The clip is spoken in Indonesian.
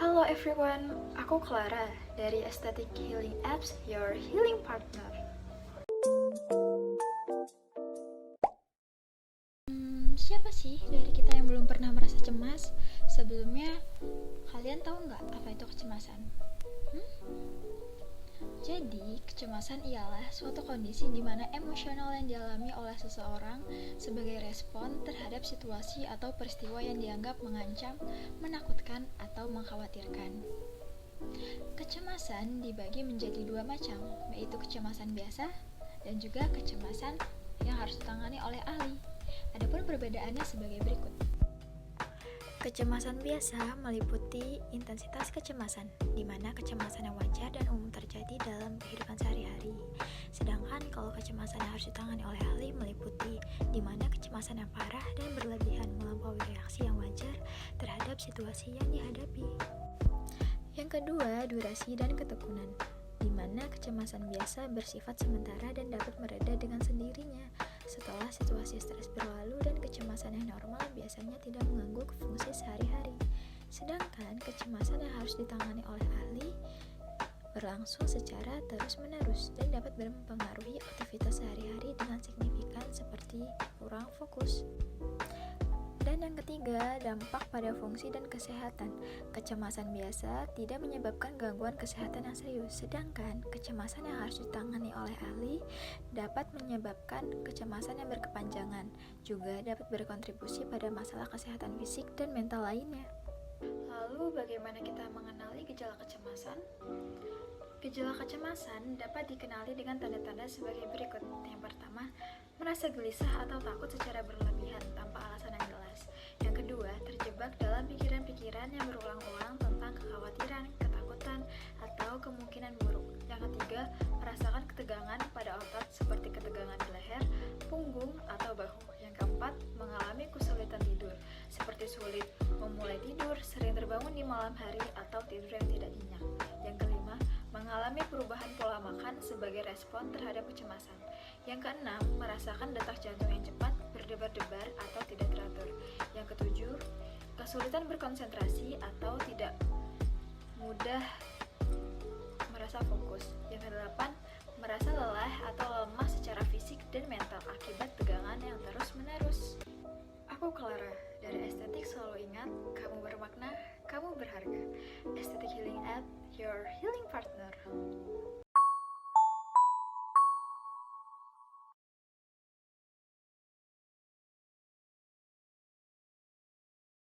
Halo everyone, aku Clara dari Aesthetic Healing Apps, your healing partner. Siapa sih dari kita yang belum pernah merasa cemas? Sebelumnya, kalian tahu nggak apa itu kecemasan? Jadi, kecemasan ialah suatu kondisi di mana emosional yang dialami oleh seseorang sebagai respon terhadap situasi atau peristiwa yang dianggap mengancam, menakutkan, atau mengkhawatirkan. Kecemasan dibagi menjadi dua macam, yaitu kecemasan biasa dan juga kecemasan yang harus ditangani oleh ahli. Adapun perbedaannya sebagai berikut. Kecemasan biasa meliputi intensitas kecemasan, di mana kecemasan yang wajar dan umum terjadi dalam kehidupan sehari-hari. Sedangkan kalau kecemasan yang harus ditangani oleh ahli meliputi di mana kecemasan yang parah dan berlebihan melampaui reaksi yang wajar terhadap situasi yang dihadapi. Yang kedua, durasi dan ketekunan, di mana kecemasan biasa bersifat sementara dan dapat mereda dengan sendirinya setelah situasi stres berlalu, dan kecemasan yang normal biasanya tidak mengganggu fungsi sehari-hari. Sedangkan kecemasan yang harus ditangani oleh ahli berlangsung secara terus-menerus dan dapat mempengaruhi aktivitas sehari-hari dengan signifikan seperti kurang fokus. Dan yang ketiga, dampak pada fungsi dan kesehatan. Kecemasan biasa tidak menyebabkan gangguan kesehatan yang serius, sedangkan kecemasan yang harus ditangani oleh ahli dapat menyebabkan kecemasan yang berkepanjangan, juga dapat berkontribusi pada masalah kesehatan fisik dan mental lainnya. Lalu bagaimana kita mengenali gejala kecemasan? Gejala kecemasan dapat dikenali dengan tanda-tanda sebagai berikut. Yang pertama, merasa gelisah atau takut secara berlebihan tanpa alasan yang jelas. Yang kedua, terjebak dalam pikiran-pikiran yang berulang-ulang tentang kekhawatiran, ketakutan, atau kemungkinan buruk. Yang ketiga, merasakan ketegangan pada otot seperti ketegangan di leher, punggung, atau bahu. Yang keempat, mengalami kesulitan tidur, seperti sulit memulai tidur, sering terbangun di malam hari, atau tidur yang tidak nyenyak. Yang kelima, mengalami perubahan pola makan sebagai respon terhadap kecemasan. Yang keenam, merasakan detak jantung yang cepat, berdebar-debar, atau tidak teratur. Yang ketujuh, kesulitan berkonsentrasi atau tidak mudah merasa fokus. Yang kedelapan, merasa lelah atau lemah secara fisik dan mental akibat tegangan yang terus-menerus. Aku Clara, dari Estetik selalu ingat, kamu bermakna, kamu berharga. Estetik Healing App, your healing partner.